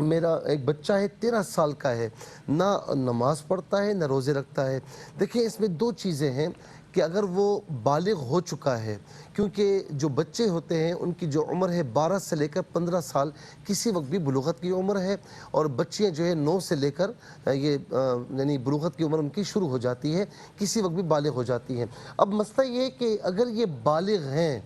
میرا ایک بچہ ہے 13 سال کا ہے، نہ نماز پڑھتا ہے نہ روزے رکھتا ہے۔ دیکھیں اس میں دو چیزیں ہیں کہ اگر وہ بالغ ہو چکا ہے، کیونکہ جو بچے ہوتے ہیں ان کی جو عمر ہے 12 سے لے کر 15 سال کسی وقت بھی بلوغت کی عمر ہے، اور بچیاں جو ہے 9 سے لے کر یہ یعنی بلوغت کی عمر ان کی شروع ہو جاتی ہے، کسی وقت بھی بالغ ہو جاتی ہیں۔ اب مسئلہ یہ ہے کہ اگر یہ بالغ ہیں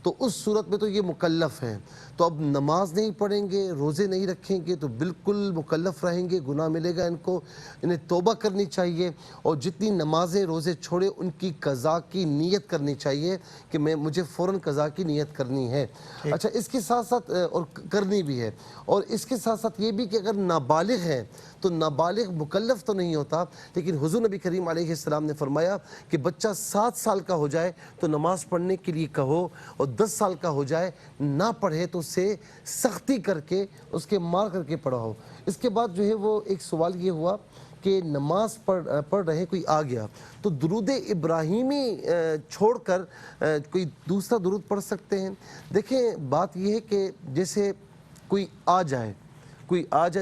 تو اس صورت میں تو یہ مکلف ہیں، تو اب نماز نہیں پڑھیں گے، روزے نہیں رکھیں گے تو بالکل مکلف رہیں گے، گناہ ملے گا ان کو، انہیں توبہ کرنی چاہیے، اور جتنی نمازیں روزے چھوڑے ان کی قضا کی نیت کرنی چاہیے کہ مجھے فوراً قضا کی نیت کرنی ہے۔ اچھا اس کے ساتھ ساتھ اور کرنی بھی ہے، اور اس کے ساتھ ساتھ یہ بھی کہ اگر نابالغ ہیں تو نابالغ مکلف تو نہیں ہوتا، لیکن حضور نبی کریم علیہ السلام نے فرمایا کہ بچہ 7 سال کا ہو جائے تو نماز پڑھنے کے لیے کہو، اور 10 سال کا ہو جائے نہ پڑھے تو اسے سختی کر کے اس کے مار کر کے پڑھاؤ۔ اس کے بعد جو ہے وہ ایک سوال یہ ہوا کہ نماز پڑھ رہے کوئی آ گیا تو درود ابراہیمی چھوڑ کر کوئی دوسرا درود پڑھ سکتے ہیں؟ دیکھیں بات یہ ہے کہ جیسے کوئی آ جائے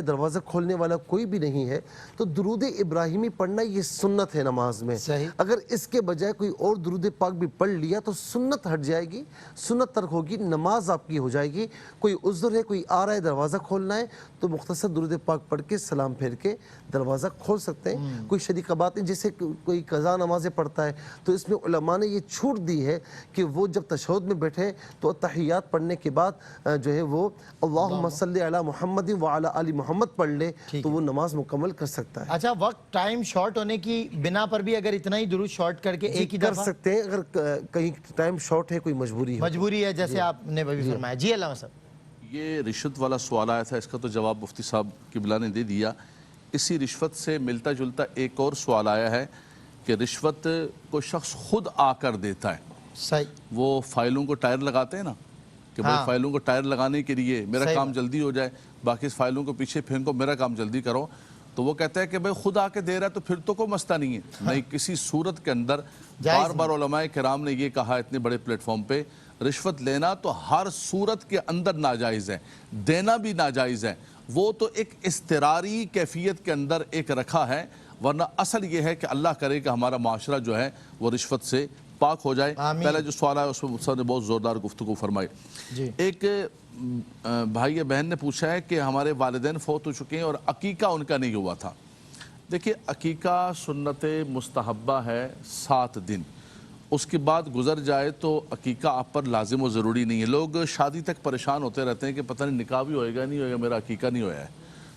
دروازہ کھولنے والا کوئی بھی نہیں ہے تو درود ابراہیمی پڑھنا یہ سنت ہے نماز میں۔ اگر اس کے بجائے کوئی اور درود پاک بھی پڑھ لیا تو سنت ہٹ جائے گی، سنت ترک ہوگی، نماز آپ کی ہو جائے گی۔ کوئی عذر ہے، کوئی آ رہا ہے دروازہ کھولنا ہے تو مختصر درود پاک پڑھ کے سلام پھیر کے دروازہ کھول سکتے ہیں۔ کوئی شدید بات نہیں، جیسے کوئی قضا نمازیں پڑھتا ہے تو اس میں علماء نے یہ چھوٹ دی ہے کہ وہ جب تشہد میں بیٹھے تو تحیات پڑھنے کے بعد جو ہے وہ اللہم صلی علی محمد وعلی آل محمد پڑھ لے تو وہ نماز مکمل کر سکتا ہے۔ اچھا وقت ٹائم شارٹ ہونے کی بنا پر بھی اگر اتنا ہی درود شارٹ کر کے ایک ہی کر دفعہ سکتے ہیں، اگر کہیں ٹائم شارٹ ہے، کوئی مجبوری ہے جیسے آپ نے بھی فرمایا۔ جی علامہ صاحب، یہ رشوت والا سوال آیا تھا، اس کا تو جواب مفتی صاحب قبلہ نے دے دیا۔ اسی رشوت سے ملتا جلتا ایک اور سوال آیا ہے کہ رشوت کو شخص خود آ کر دیتا ہے، صحیح، وہ فائلوں کو ٹائر لگاتے ہیں نا کہ بھائی فائلوں کو ٹائر لگانے کے لیے میرا کام جلدی ہو جائے، باقی اس فائلوں کو پیچھے پھینکو، میرا کام جلدی کرو، تو وہ کہتا ہے کہ بھائی خود آ کے دے رہا ہے تو پھر تو کوئی مسئلہ نہیں ہے۔ نہیں، کسی صورت کے اندر بار بار علماء کرام نے یہ کہا اتنے بڑے پلیٹ فارم پہ، رشوت لینا تو ہر صورت کے اندر ناجائز ہے، دینا بھی ناجائز ہے، وہ تو ایک اضطراری کیفیت کے اندر ایک رکھا ہے، ورنہ اصل یہ ہے کہ اللہ کرے کہ ہمارا معاشرہ جو ہے وہ رشوت سے پاک ہو جائے۔ پہلا جو سوال ہے اس میں مفتی صاحب نے بہت زوردار گفتگو فرمائی۔ ایک بھائی یا بہن نے پوچھا ہے کہ ہمارے والدین فوت ہو چکے ہیں اور عقیقہ ان کا نہیں ہوا تھا۔ دیکھیے عقیقہ سنت مستحبہ ہے 7 دن، اس کے بعد گزر جائے تو عقیقہ آپ پر لازم و ضروری نہیں ہے۔ لوگ شادی تک پریشان ہوتے رہتے ہیں کہ پتہ نہیں نکاح بھی ہوئے گا نہیں ہوئے گا، میرا عقیقہ نہیں ہوا ہے،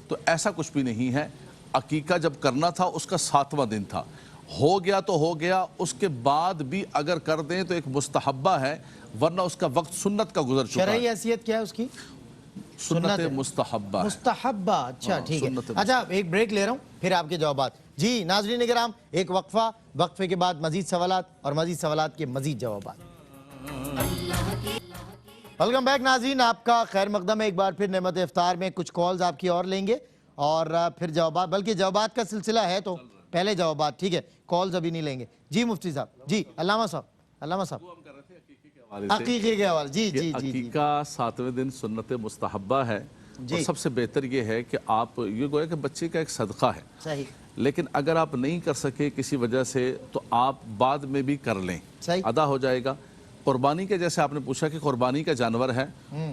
تو ایسا کچھ بھی نہیں ہے۔ عقیقہ جب کرنا تھا اس کا 7واں دن تھا، ہو گیا تو ہو گیا، اس کے بعد بھی اگر کر دیں تو ایک مستحبہ ہے، ورنہ اس کا وقت سنت کا گزر چکا ہے۔ شرعی حیثیت کیا ہے اس کی؟ سنت مستحبہ ہے۔ مستحبہ، اچھا ٹھیک ہے۔ اچھا ایک بریک لے رہا ہوں، پھر آپ کے جوابات۔ جی ناظرین کرام، ایک وقفہ، وقفے کے بعد مزید سوالات اور مزید سوالات کے مزید جوابات۔ ویلکم بیک ناظرین، آپ کا خیر مقدم ہے ایک بار پھر نعمت افطار میں۔ کچھ کالز آپ کی اور لیں گے اور پھر جوابات، بلکہ جوابات کا سلسلہ ہے تو پہلے جوابات، ٹھیک ہے، کالز ابھی نہیں لیں گے۔ جی مفتی صاحب، جی علامہ صاحب، عقیقے کے حوالے، جی جی جی۔ عقیقہ 7ویں دن سنت مستحبہ ہے، اور سب سے بہتر یہ ہے کہ آپ یہ گویا کہ بچے کا ایک صدقہ ہے، صحیح، لیکن اگر آپ نہیں کر سکے کسی وجہ سے تو آپ بعد میں بھی کر لیں، ادا ہو جائے گا۔ قربانی کے جیسے آپ نے پوچھا کہ قربانی کا جانور ہے،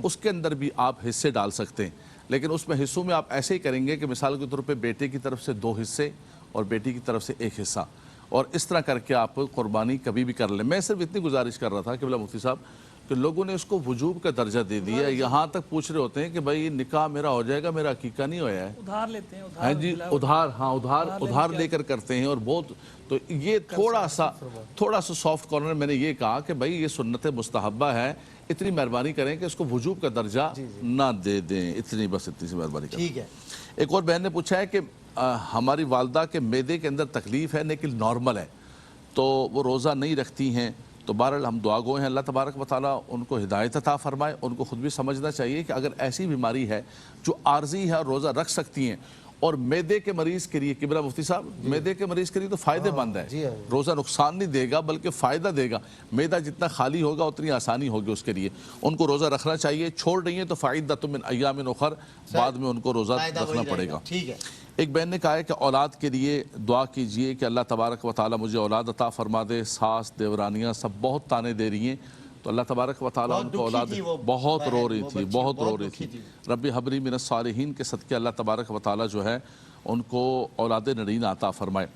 اس کے اندر بھی آپ حصے ڈال سکتے ہیں، لیکن اس میں حصوں میں آپ ایسے ہی کریں گے کہ مثال کے طور پہ بیٹے کی طرف سے 2 حصے اور بیٹی کی طرف سے 1 حصہ، اور اس طرح کر کے آپ قربانی کبھی بھی کر لیں۔ میں صرف اتنی گزارش کر رہا تھا کہ مفتی صاحب کہ لوگوں نے اس کو وجوب کا درجہ دے دیا ہے، یہاں تک پوچھ رہے ہوتے ہیں کہ بھائی نکاح میرا ہو جائے گا، میرا عقیقہ نہیں ہوا ہے، ادھار لیتے ہیں، ہاں جی ادھار لے کر کرتے ہیں، اور بہت تو یہ تھوڑا سا سافٹ کارنر میں نے یہ کہا کہ بھائی یہ سنت مستحبہ ہے، اتنی مہربانی کریں کہ اس کو وجوب کا درجہ نہ دے دیں، اتنی سی مہربانی کریں۔ ٹھیک ہے۔ ایک اور بہن نے پوچھا ہے کہ ہماری والدہ کے معدے کے اندر تکلیف ہے لیکن نارمل ہے، تو وہ روزہ نہیں رکھتی ہیں، تو بہرحال ہم دعا گو ہیں اللہ تبارک و تعالیٰ ان کو ہدایت عطا فرمائے۔ ان کو خود بھی سمجھنا چاہیے کہ اگر ایسی بیماری ہے جو عارضی ہے اور روزہ رکھ سکتی ہیں، اور میدے کے مریض کے لیے کبرا مفتی صاحب میدے کے مریض کے لیے تو فائدہ مند ہے، روزہ نقصان نہیں دے گا بلکہ فائدہ دے گا، میدہ جتنا خالی ہوگا اتنی آسانی ہوگی اس کے لیے، ان کو روزہ رکھنا چاہیے، چھوڑ رہی ہیں تو فائدہ من ایام اخر، بعد میں ان کو روزہ رکھنا پڑے گا۔ ایک بہن نے کہا ہے کہ اولاد کے لیے دعا کیجئے کہ اللہ تبارک و تعالی مجھے اولاد عطا فرما دے، ساس دیورانیاں سب بہت تانے دے رہی ہیں، تو اللہ تبارک و تعالیٰ ان کو اولاد بہت رو رہی تھی رب حبری من الصالحین کے صدقے اللہ تبارک و تعالیٰ جو ہے ان کو اولاد نرین عطا فرمائے۔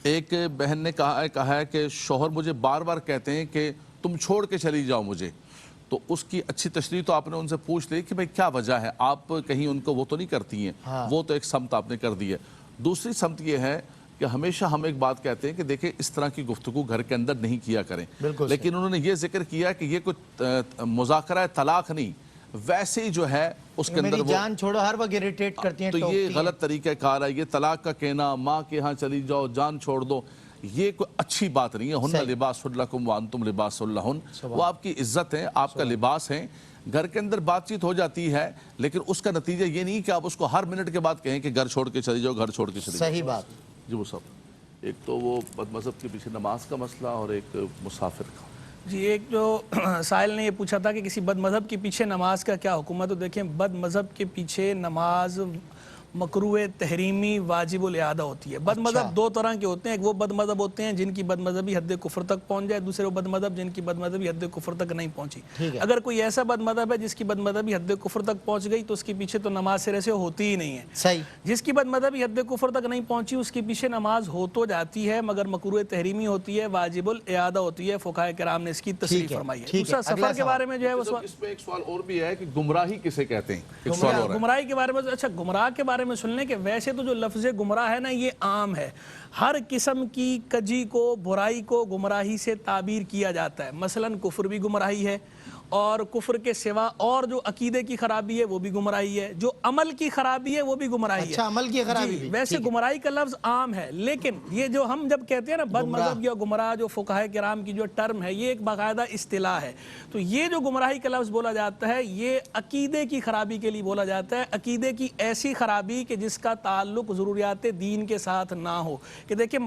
ایک بہن نے کہا ہے کہ شوہر مجھے بار بار کہتے ہیں کہ تم چھوڑ کے چلی جاؤ مجھے، تو اس کی اچھی تشریح تو آپ نے ان سے پوچھ لی کہ بھئی کیا وجہ ہے، آپ کہیں ان کو وہ تو نہیں کرتی ہیں، وہ تو ایک سمت آپ نے کر دی ہے۔ دوسری سمت یہ ہے کہ ہمیشہ ہم ایک بات کہتے ہیں کہ دیکھیں اس طرح کی گفتگو گھر کے اندر نہیں کیا کریں، لیکن انہوں نے یہ ذکر کیا کہ یہ کچھ مذاکرہ طلاق نہیں، ویسے ہی جو ہے اس کے اندر وہ جان چھوڑو ہر وقت اریٹیٹ کرتی ہیں، تو یہ غلط طریقہ کار ہے، یہ طلاق کا کہنا، ماں کے ہاں چلی جاؤ جان چھوڑ دو، یہ کوئی اچھی بات نہیں ہے۔ ہن لباس لکم وانتم لباس لہن، وہ آپ کی عزت ہے، آپ کا لباس ہے، گھر کے اندر بات چیت ہو جاتی ہے، لیکن اس کا نتیجہ یہ نہیں کہ آپ اس کو ہر منٹ کے بعد کہیں کہ گھر چھوڑ کے چلی جاؤ، گھر چھوڑ کے چلی جاؤ۔ صحیح بات جی وہ سب ایک تو وہ بد مذہب کے پیچھے نماز کا مسئلہ اور ایک مسافر کا۔ جی ایک جو سائل نے یہ پوچھا تھا کہ کسی بد مذہب کے پیچھے نماز کا کیا حکم ہے، تو دیکھیں بد مذہب کے پیچھے نماز مکروہ تحریمی واجب الاعادہ ہوتی ہے۔ بد مذہب دو طرح کے ہوتے ہیں، ایک وہ بد مذہب ہوتے ہیں جن کی بد مذہبی حد کفر تک پہنچ جائے، دوسرے وہ بد مذہب جن کی بد مذہبی حد کفر تک نہیں پہنچی۔ اگر کوئی ایسا بد مذہب ہے جس کی بد مذہبی حد کفر تک پہنچ گئی تو اس کے پیچھے تو نماز سرے سے ہوتی ہی نہیں ہے۔ صحیح۔ جس کی بد مذہبی حد کفر تک نہیں پہنچی اس کے پیچھے نماز ہو تو جاتی ہے مگر مکروہ تحریمی ہوتی ہے، واجب الاعادہ ہوتی ہے، فقہائے کرام نے اس کی تصریح فرمائی ہے۔ دوسرا سفر کے بارے میں جو ہے اس میں ایک سوال اور بھی ہے کہ گمراہی کسے کہتے ہیں، ایک سوال اور ہے گمراہی کے بارے میں۔ اچھا گمراہ کے بارے میں سن لیں کہ ویسے تو جو لفظ گمراہ ہے نا یہ عام ہے، ہر قسم کی کجی کو برائی کو گمراہی سے تعبیر کیا جاتا ہے، مثلا کفر بھی گمراہی ہے، اور کفر کے سوا اور جو عقیدے کی خرابی ہے وہ بھی گمراہی ہے، جو عمل کی خرابی ہے وہ بھی گمراہی ہے۔ اچھا عمل کی خرابی بھی ویسے گمراہی کا لفظ عام ہے، لیکن یہ جو ہم جب کہتے ہیں نا بد مذہب یا گمراہ، جو فقہائے کرام کی جو ٹرم ہے یہ ایک باقاعدہ اصطلاح ہے، تو یہ جو گمراہی کا لفظ بولا جاتا ہے یہ عقیدے کی خرابی کے لیے بولا جاتا ہے، عقیدے کی ایسی خرابی کہ جس کا تعلق ضروریات دین کے ساتھ نہ ہو۔ کہ دیکھیں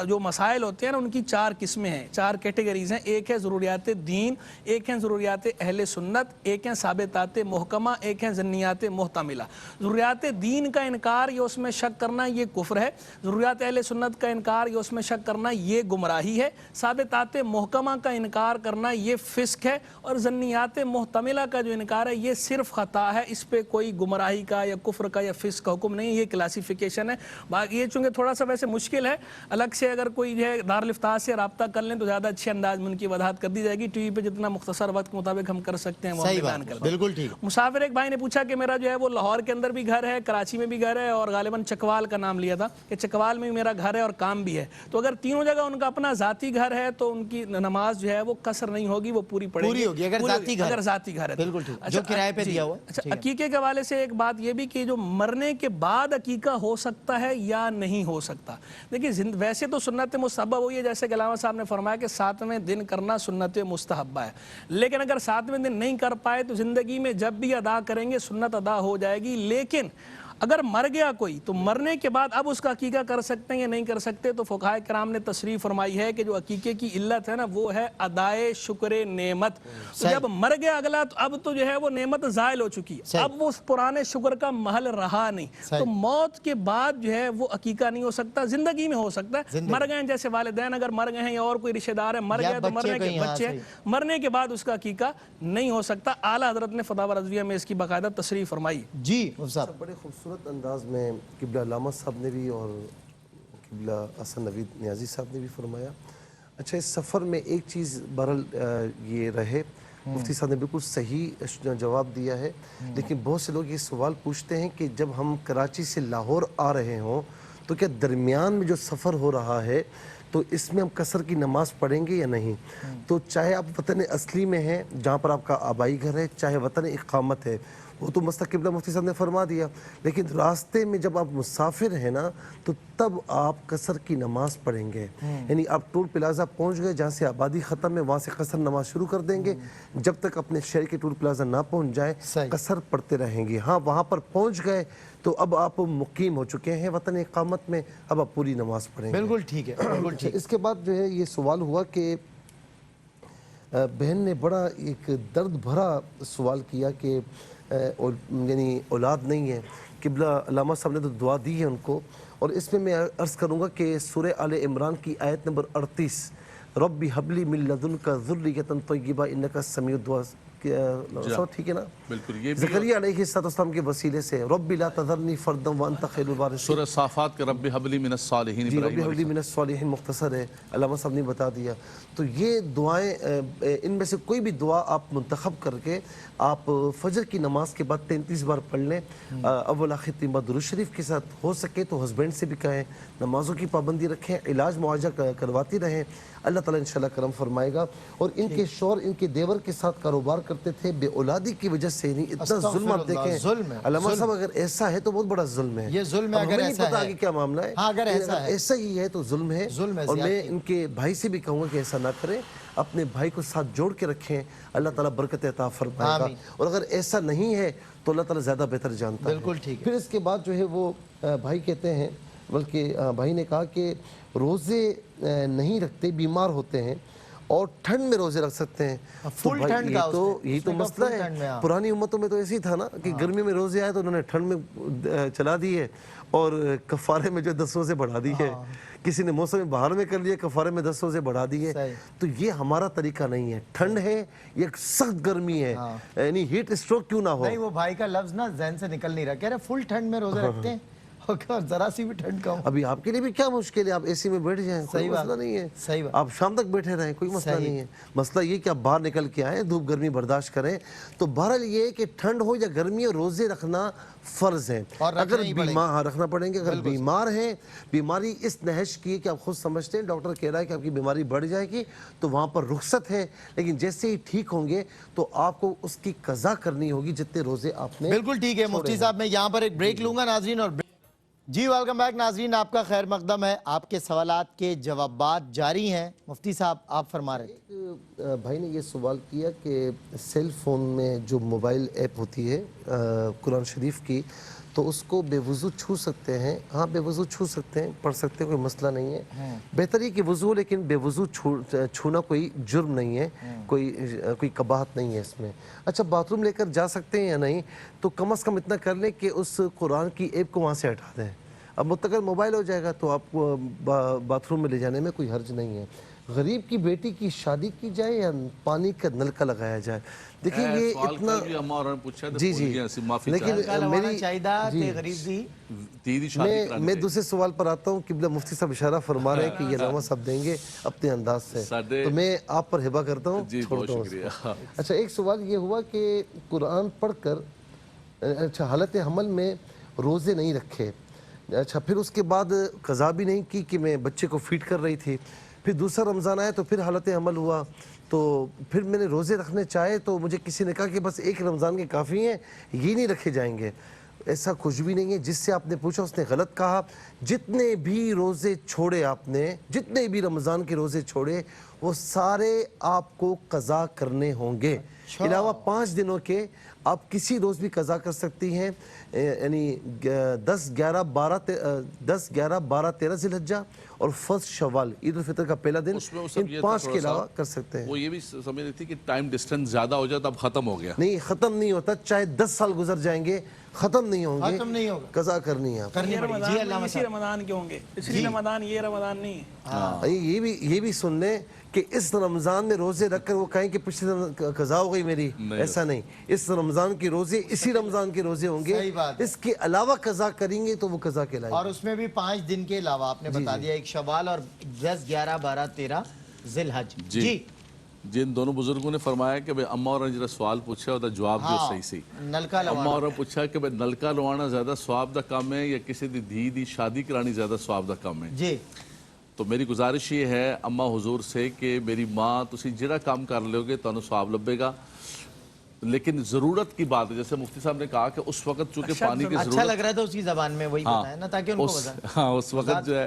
جو مسائل ہوتے ہیں نا ان کی چار قسمیں ہیں، چار کیٹیگریز ہیں، ایک ہے ضروریات دین، ایک ہیں ضروریات اہل سنت، ایک ہیں ثابتات محکمہ، ایک ہیں ظنیات محتملہ۔ ضروریات دین کا انکار یا اس میں شک کرنا یہ کفر ہے، ضروریات اہل سنت کا انکار یا اس میں شک کرنا یہ گمراہی ہے، ثابتات محکمہ کا انکار کرنا یہ فسق ہے، اور ظنیات محتملہ کا جو انکار ہے یہ صرف خطا ہے، اس پہ کوئی گمراہی کا یا کفر کا یا فسق کا حکم نہیں، یہ کلاسیفیکیشن ہے۔ باقی یہ چونکہ تھوڑا سا ویسے مشکل ہے، الگ سے اگر کوئی جو ہے دارالفتاح سے رابطہ کر لیں تو زیادہ اچھے انداز میں ان کی وضاحت کر دی جائے گی، ٹی وی پہ جتنا مختصر وقت کے مطابق ہم کر سکتے ہیں وہ بیان کر دیں۔ بالکل ٹھیک۔ مسافر ایک بھائی نے پوچھا کہ میرا جو ہے وہ لاہور کے اندر بھی گھر ہے، کراچی میں بھی گھر ہے، اور غالباً چکوال کا نام لیا تھا کہ چکوال میں بھی میرا گھر ہے اور کام بھی ہے، تو اگر تینوں جگہ ان کا اپنا ذاتی گھر ہے تو ان کی نماز جو ہے وہ قصر نہیں ہوگی، وہ پوری پڑے گی اگر ذاتی گھر ہے۔ بالکل ٹھیک، جو کرائے پہ دیا ہوا۔ اچھا عقیقے کے حوالے سے ایک بات یہ بھی کہ جو مرنے کے بعد عقیقہ ہو سکتا ہے یا نہیں ہو سکتا، دیکھیے ویسے تو سنت مستحبہ وہی ہے جیسے کہ علامہ صاحب نے فرمایا کہ 7ویں دن کرنا سنت مستحبہ ہے، لیکن اگر 7ویں دن نہیں کر پائے تو زندگی میں جب بھی ادا کریں گے سنت ادا ہو جائے گی، لیکن اگر مر گیا کوئی تو مرنے کے بعد اب اس کا عقیقہ کر سکتے ہیں یا نہیں کر سکتے، تو فقہائے کرام نے تصریح فرمائی ہے کہ جو عقیقے کی علت ہے نا وہ ہے ادائے شکر نعمت، جب مر گیا اگلا تو اب تو جو ہے وہ نعمت زائل ہو چکی، اب وہ پرانے شکر کا محل رہا نہیں، تو موت کے بعد جو ہے وہ عقیقہ نہیں ہو سکتا، زندگی میں ہو سکتا ہے، مر گئے جیسے والدین اگر مر گئے ہیں یا اور کوئی رشتہ دار ہے مر گیا تو مرنے کے بچے مرنے کے بعد اس کا عقیقہ نہیں ہو سکتا۔ اعلیٰ حضرت نے فتاوی رضویہ میں اس کی باقاعدہ تصریح فرمائی۔ جی بڑے خوبصورت انداز میں قبلہ علامہ صاحب نے بھی اور قبلہ حسن نوید نیازی صاحب نے بھی فرمایا۔ اچھا اس سفر میں ایک چیز بہرحال یہ رہے، مفتی صاحب نے بالکل صحیح جواب دیا ہے، لیکن بہت سے لوگ یہ سوال پوچھتے ہیں کہ جب ہم کراچی سے لاہور آ رہے ہوں تو کیا درمیان میں جو سفر ہو رہا ہے تو اس میں ہم قصر کی نماز پڑھیں گے یا نہیں؟ تو چاہے آپ وطن اصلی میں ہیں جہاں پر آپ کا آبائی گھر ہے، چاہے وطن اقامت ہے، وہ تو مسئلہ قبلہ مفتی صاحب نے فرما دیا، لیکن راستے میں جب آپ مسافر ہیں نا تو تب آپ قصر کی نماز پڑھیں گے، یعنی آپ ٹول پلازا پہنچ گئے جہاں سے آبادی ختم ہے وہاں سے قصر نماز شروع کر دیں گے، جب تک اپنے شہر کے ٹول پلازا نہ پہنچ جائے قصر پڑھتے رہیں گے۔ ہاں وہاں پر پہنچ گئے تو اب آپ مقیم ہو چکے ہیں وطن اقامت میں, اب آپ پوری نماز پڑھیں گے. بالکل ٹھیک ہے, بالکل ٹھیک. اس کے بعد جو ہے یہ سوال ہوا کہ بہن نے بڑا ایک درد بھرا سوال کیا کہ یعنی اولاد نہیں ہے. قبلہ علامہ صاحب نے تو دعا دی ہے ان کو, اور اس میں عرض کروں گا کہ سورہ آل عمران کی آیت نمبر 38 ربی حبلی من لدنک ذریۃ طیبہ انک السمیع الدعاء, ٹھیک ہے نا؟ بالکل. یہ زکریا علیہ السلام کے وسیلے سے ربی لا تذرنی فردا وانت خیر الوارثین. سورہ صافات کے رب حبلی من الصالحین, جی ربی حبلی من الصالحین مختصر ہے, علامہ صاحب نے بتا دیا. تو یہ دعائیں, ان میں سے کوئی بھی دعا آپ منتخب کر کے آپ فجر کی نماز کے بعد 33 بار پڑھ لیں, اول آخر 3 بار درود شریف کے ساتھ. ہو سکے تو ہسبینڈ سے بھی کہیں, نمازوں کی پابندی رکھیں, علاج معالجہ کرواتی رہیں, اللہ تعالیٰ انشاءاللہ کرم فرمائے گا. اور ان کے شوہر ان کے دیور کے ساتھ کاروبار کرتے تھے, بے اولادی کی وجہ سے نہیں, اتنا ظلم آپ دیکھیں. علامہ صاحب اگر ایسا ہے تو بہت بڑا ظلم ہے. یہ ظلم ہے, اگر نہیں پتا کہ کیا معاملہ ہے, اگر ایسا ہی ہے تو ظلم ہے. اور میں ان کے بھائی سے بھی کہوں گا کہ ایسا نہ کریں, اپنے بھائی کو ساتھ جوڑ کے رکھیں, اللہ تعالیٰ برکت عطا فرمائے گا. اور اگر ایسا نہیں ہے تو اللہ تعالیٰ زیادہ بہتر جانتا ہے. بالکل ٹھیک ہے. پھر اس کے بعد جو ہے وہ بھائی کہتے ہیں, بلکہ بھائی نے کہا کہ روزے نہیں رکھتے, بیمار ہوتے ہیں اور ٹھنڈ میں روزے رکھ سکتے ہیں. فل ٹھنڈ کا یہی تو مسئلہ ہے. پرانی امتوں میں تو ایسے ہی تھا نا کہ گرمی میں روزے آئے تو انہوں نے ٹھنڈ میں چلا دیے اور کفارے میں جو 10 روزے بڑھا دیے. کسی نے موسم بہار میں کر لیا, کفارے میں 10 روزے بڑھا دیے. تو یہ ہمارا طریقہ نہیں ہے. ٹھنڈ ہے, یہ سخت گرمی ہے, یعنی ہیٹ اسٹروک کیوں نہ ہو. نہیں, وہ بھائی کا لفظ نا ذہن سے نکل نہیں رہا, کہہ رہے فل ٹھنڈ میں روزے رکھتے ہیں اور ذرا سی بھی ٹھنڈ کا ہو. ابھی آپ کے لیے بھی کیا مشکل ہے, آپ اے سی میں بیٹھ جائیں, کوئی مسئلہ نہیں ہے. صحیح بات. آپ شام تک بیٹھے رہیں, کوئی مسئلہ نہیں ہے. مسئلہ یہ کہ آپ باہر نکل کے آئیں, دھوپ گرمی برداشت کریں. تو بہرحال یہ ہے کہ ٹھنڈ ہو یا گرمی, روزے رکھنا فرض ہے. اگر بیمار رکھنا پڑیں گے, اگر بیمار ہیں, بیماری اس نہش کی ہے کہ آپ خود سمجھتے ہیں, ڈاکٹر کہہ رہا ہے کہ آپ کی بیماری بڑھ جائے گی, تو وہاں پر رخصت ہے. لیکن جیسے ہی ٹھیک ہوں گے تو آپ کو اس کی قضا کرنی ہوگی جتنے روزے آپ نے. بالکل ٹھیک ہے مفتی صاحب, میں یہاں پر ایک بریک لوں گا ناظرین. اور جی ویلکم بیک ناظرین, آپ کا خیر مقدم ہے. آپ کے سوالات کے جوابات جاری ہیں. مفتی صاحب آپ فرما رہے تھے. بھائی نے یہ سوال کیا کہ سیل فون میں جو موبائل ایپ ہوتی ہے قرآن شریف کی, تو اس کو بے وضو چھو سکتے ہیں؟ ہاں بے وضو چھو سکتے ہیں, پڑھ سکتے ہیں, کوئی مسئلہ نہیں ہے. بہتر یہ کہ وضو, لیکن بے وضو چھونا کوئی جرم نہیں ہے, کوئی قباحت نہیں ہے اس میں. اچھا باتھ روم لے کر جا سکتے ہیں یا نہیں, تو کم از کم اتنا کر لیں کہ اس قرآن کی ایپ کو وہاں سے ہٹا دیں. اب متقل موبائل ہو جائے گا تو آپ کو باتھ روم میں لے جانے میں کوئی حرج نہیں ہے. غریب کی بیٹی کی شادی کی جائے یا پانی کا نلکا لگایا جائے, دیکھیں یہ اتنا. جی جی, لیکن میں دوسرے سوال پر آتا ہوں. قبلہ مفتی صاحب اشارہ فرما رہے ہیں کہ یہ علامہ صاحب دیں گے اپنے انداز سے, تو میں آپ پر ہبہ کرتا ہوں. اچھا ایک سوال یہ ہوا کہ قرآن پڑھ کر, اچھا حالت حمل میں روزے نہیں رکھے, اچھا پھر اس کے بعد قضا بھی نہیں کی کہ میں بچے کو فیڈ کر رہی تھی, پھر دوسرا رمضان آیا تو پھر حالت حمل ہوا, تو پھر میں نے روزے رکھنے چاہے تو مجھے کسی نے کہا کہ بس ایک رمضان کے کافی ہیں, یہ نہیں رکھے جائیں گے. ایسا کچھ بھی نہیں ہے. جس سے آپ نے پوچھا اس نے غلط کہا. جتنے بھی روزے چھوڑے آپ نے, جتنے بھی رمضان کے روزے چھوڑے, وہ سارے آپ کو قضا کرنے ہوں گے. علاوہ 5 دنوں کے آپ کسی روز بھی قضا کر سکتی ہیں, یعنی 10, 11, 12, 13 ذی الحجہ اور فرسٹ شوال, عید الفطر کا پہلا دن, ان 5 کے علاوہ کر سکتے ہیں. وہ یہ بھی سمجھ رہی تھی کہ ٹائم ڈسٹنس زیادہ ہو جائے تو اب ختم ہو گیا. نہیں, ختم نہیں ہوتا, چاہے 10 سال گزر جائیں گے ختم نہیں ہوں گے, قضا کرنی ہے. اسی رمضان کے ہوں گے, اسی رمضان, یہ رمضان نہیں ہے. یہ بھی سن لیں کہ اس رمضان میں روزے رکھ کر وہ کہیں کہ پچھلے قضا ہو گئی میری, ایسا نہیں. اس رمضان کے روزے اسی رمضان کے روزے ہوں گے, اس کے علاوہ قضا کریں گے تو وہ قضا کہلائیں گے. اور اس میں بھی 5 دن کے علاوہ آپ نے بتا دیا, ایک شوال اور 10, 11, 12, 13 ذی الحج. جی جن دونوں بزرگوں نے فرمایا کہ بھئی اماں اور جرا سوال پوچھا ہوتا جواب جو صحیح نلکا لوانا. اماں اور پوچھا کہ بھئی نلکا لوانا زیادہ ثواب دا کام ہے یا کسی دی شادی کرانی زیادہ ثواب دا کام ہے. جی تو میری گزارش یہ ہے اماں حضور سے کہ میری ماں تسی جڑا کام کر لے گے تو ثواب لبے گا, لیکن ضرورت کی بات ہے. جیسے مفتی صاحب نے کہا کہ اس وقت چونکہ پانی کی ضرورت, اچھا لگ رہا تھا اس کی زبان میں, وہی بتایا نا تاکہ ان کو ہاں اس وقت جو ہے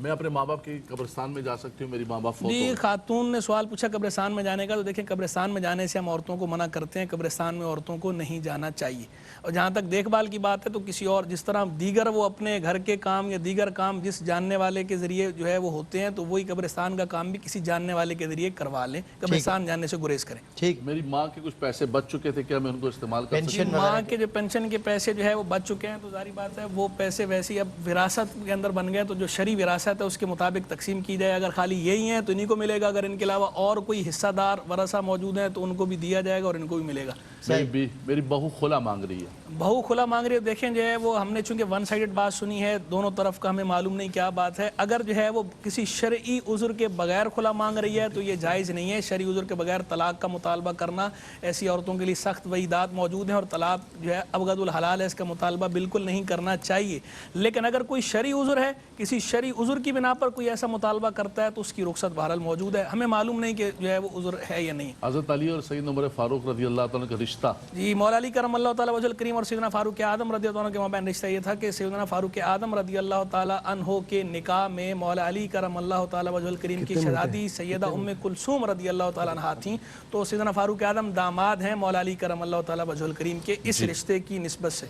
میں اپنے ماں باپ کی قبرستان میں جا سکتی ہوں؟ میری ماں باپ فوت ہو جی گئے۔ خاتون نے سوال پوچھا قبرستان میں جانے کا، تو دیکھیں قبرستان میں جانے سے ہم عورتوں کو منع کرتے ہیں، قبرستان میں عورتوں کو نہیں جانا چاہیے۔ اور جہاں تک دیکھ بھال کی بات ہے تو کسی اور جس طرح دیگر وہ اپنے گھر کے کام یا دیگر کام جس جاننے والے کے ذریعے جو ہے وہ ہوتے ہیں، تو وہی قبرستان کا کام بھی کسی جاننے والے کے ذریعے کروا لیں، قبرستان جانے سے گریز کریں۔ ٹھیک، میری ماں کے کچھ پیسے بچ چکے تھے، کیا میں ان کو استعمال کر سکتا ہوں؟ ماں کے جو پینشن کے پیسے جو ہے وہ بچ چکے ہیں، تو ظاہری بات ہے وہ پیسے ویسی اب وراثت کے اندر بن گئے، تو جو شرعی وراثت ہے اس کے مطابق تقسیم کی جائے۔ اگر خالی یہی ہیں تو انہی کو ملے گا، اگر ان کے علاوہ اور کوئی حصہ دار ورثہ موجود ہیں تو ان کو بھی دیا جائے گا اور ان کو بھی ملے گا۔ میری بہو خلا مانگ رہی ہے۔ بہو خلا مانگ رہی ہے، دیکھیں جو ہے وہ ہم نے چونکہ ون سائیڈڈ بات سنی ہے، دونوں طرف کا ہمیں معلوم نہیں کیا بات ہے۔ اگر جو ہے وہ کسی شرعی عذر کے بغیر خلا مانگ رہی ہے تو یہ جائز نہیں ہے۔ شرعی عذر کے بغیر طلاق کا مطالبہ کرنا، ایسی عورتوں کے لیے سخت وعیدات موجود ہیں اور طلاق جو ہے ابغض الحلال ہے، اس کا مطالبہ بالکل نہیں کرنا چاہیے۔ لیکن اگر کوئی شرعی عذر ہے، کسی شرعی عذر کی بنا پر کوئی ایسا مطالبہ کرتا ہے تو اس کی رخصت بہرحال موجود ہے، ہمیں معلوم نہیں کہ جو ہے وہ عذر ہے یا نہیں۔ حضرت علی اور سیدنا عمر فاروق رضی اللہ تعالیٰ کا رشتہ، جی مولا علی کرم اللہ تعالیٰ وجہ الکریم اور سیدنا فاروق اعظم رضی اللہ عنہ کے مابین رشتہ یہ تھا کہ سیدنا فاروق اعظم رضی اللہ تعالیٰ عنہ کے نکاح میں مولا علی کرم اللہ تعالیٰ وجہ الکریم کی شہزادی سیدہ ام کلثوم رضی اللہ تعالیٰ عنہ تھیں، تو سیدنا فاروق اعظم داماد ہیں مولا علی کرم اللہ تعالیٰ وجہ الکریم کے اس رشتے کی نسبت سے۔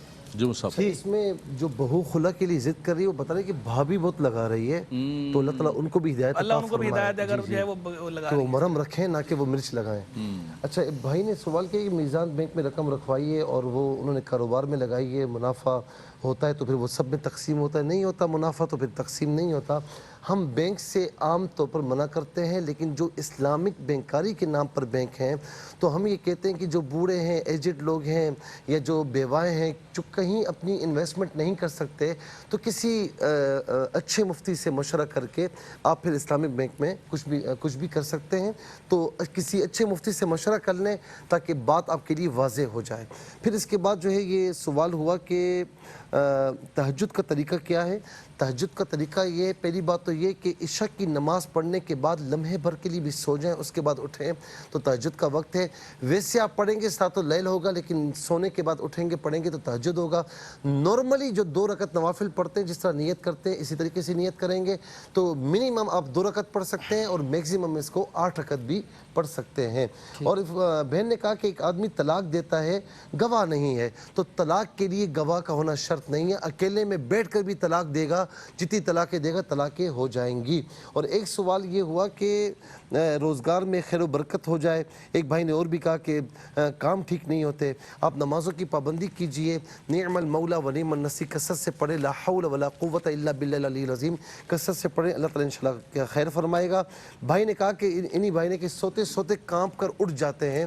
اس میں جو بہو خلا کے لیے ضد کر رہی ہے وہ بتا رہی ہے کہ بھابھی بہت لگا رہی ہے، تو اللہ تعالیٰ ان کو بھی ہدایت اللہ ان کو بھی ہدایت ہے، اگر جو ہے وہ لگا تو وہ مرہم رکھیں نہ کہ وہ مرچ لگائیں۔ اچھا بھائی نے سوال کیا کہ میزان بینک میں رقم رکھوائی ہے اور وہ انہوں نے کاروبار میں لگائی ہے، منافع ہوتا ہے تو پھر وہ سب میں تقسیم ہوتا ہے، نہیں ہوتا منافع تو پھر تقسیم نہیں ہوتا۔ ہم بینک سے عام طور پر منع کرتے ہیں، لیکن جو اسلامک بینکاری کے نام پر بینک ہیں تو ہم یہ کہتے ہیں کہ جو بوڑھے ہیں، ایجڈ لوگ ہیں یا جو بیوائیں ہیں جو کہیں اپنی انویسٹمنٹ نہیں کر سکتے، تو کسی اچھے مفتی سے مشورہ کر کے آپ پھر اسلامک بینک میں کچھ بھی کر سکتے ہیں۔ تو کسی اچھے مفتی سے مشورہ کر لیں تاکہ بات آپ کے لیے واضح ہو جائے۔ پھر اس کے بعد جو ہے یہ سوال ہوا کہ تہجد کا طریقہ کیا ہے؟ تہجد کا طریقہ یہ، پہلی بات تو یہ کہ عشاء کی نماز پڑھنے کے بعد لمحے بھر کے لیے بھی سو جائیں، اس کے بعد اٹھیں تو تہجد کا وقت ہے۔ ویسے آپ پڑھیں گے ساتھ اللیل ہوگا، لیکن سونے کے بعد اٹھیں گے پڑھیں گے تو تہجد ہوگا۔ نارملی جو 2 رکعت نوافل پڑھتے ہیں جس طرح نیت کرتے ہیں اسی طریقے سے نیت کریں گے تو منیمم آپ 2 رکعت پڑھ سکتے ہیں اور میکسیمم اس کو 8 رکعت بھی پڑھ سکتے ہیں۔ اور بہن نے کہا کہ ایک آدمی طلاق دیتا ہے، گواہ نہیں ہے، تو طلاق کے لیے گواہ کا ہونا شرط نہیں ہے، اکیلے میں بیٹھ کر بھی طلاق دے گا، جتنی طلاقیں دے گا طلاقیں ہو جائیں گی۔ اور ایک سوال یہ ہوا کہ روزگار میں خیر و برکت ہو جائے۔ ایک بھائی نے اور بھی کہا کہ کام ٹھیک نہیں ہوتے، آپ نمازوں کی پابندی کیجئے، نعم المولا و نعم النصیر کثرت سے پڑھیں، لا حول ولا قوت الا باللہ العلی العظیم کثرت سے پڑھیں، اللہ تعالیٰ انشاءاللہ خیر فرمائے گا۔ بھائی نے کہا کہ انہی بھائی نے کہ سوتے سوتے کانپ کر اٹھ جاتے ہیں،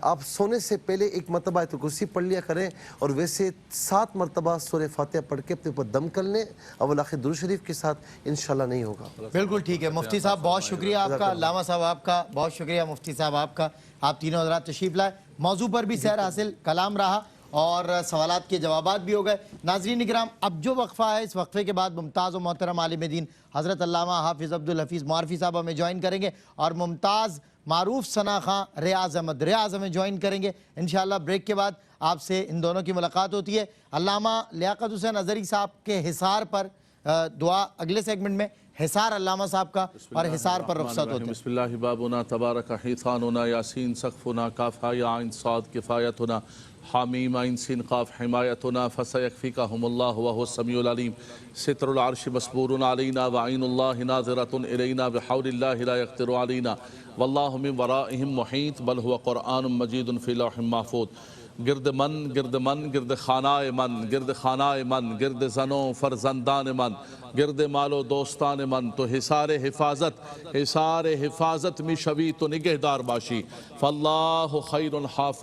آپ سونے سے پہلے ایک مرتبہ آیت الکرسی پڑھ لیا کریں اور ویسے 7 مرتبہ سورہ فاتحہ پڑھ کے اپنے اوپر دم کر لیں، اول آخر درود شریف کے ساتھ، انشاءاللہ نہیں ہوگا۔ بالکل ٹھیک ہے مفتی صاحب، بہت شکریہ آپ کا، علامہ صاحب آپ کا بہت شکریہ، مفتی صاحب آپ کا، آپ تینوں حضرات تشریف لائے، موضوع پر بھی سیر حاصل کلام رہا اور سوالات کے جوابات بھی ہو گئے۔ ناظرین اکرام، اب جو وقفہ ہے اس وقفے کے بعد ممتاز و محترم عالم دین حضرت علامہ حافظ عبدالحفیظ معرفی صاحب ہمیں جوائن کریں گے اور ممتاز معروف ثنا خان ریاض احمد ہمیں جوائن کریں گے انشاءاللہ۔ بریک کے بعد آپ سے ان دونوں کی ملاقات ہوتی ہے۔ علامہ لیاقت حسین اظہری صاحب کے حصار پر دعا اگلے سیگمنٹ میں، حصار علامہ صاحب کا اور حصار پر رخصت ہوتے ہیں۔ بسم اللہ بابنا تبارک حیثاننا یاسین سقفنا کافہا یا عین صاد کفایتنا حامیم عین سین قاف حمایتنا فسیکفیکہم اللہ وہو السمیع العلیم ستر العرش مسبور علینا وعین اللہ ناظرۃ الینا بحول اللہ لا یقدر علینا واللہ من ورائہم محیط بل ہوا قرآن مجید فی لوح محفوظ۔ گرد من گرد من گرد خانہ من گرد خانہ من گرد زنوں فرزندان من گرد مال و دوستان من تو حصار حفاظت می شوی تو نگہدار باشی فاللہ خیر حافظ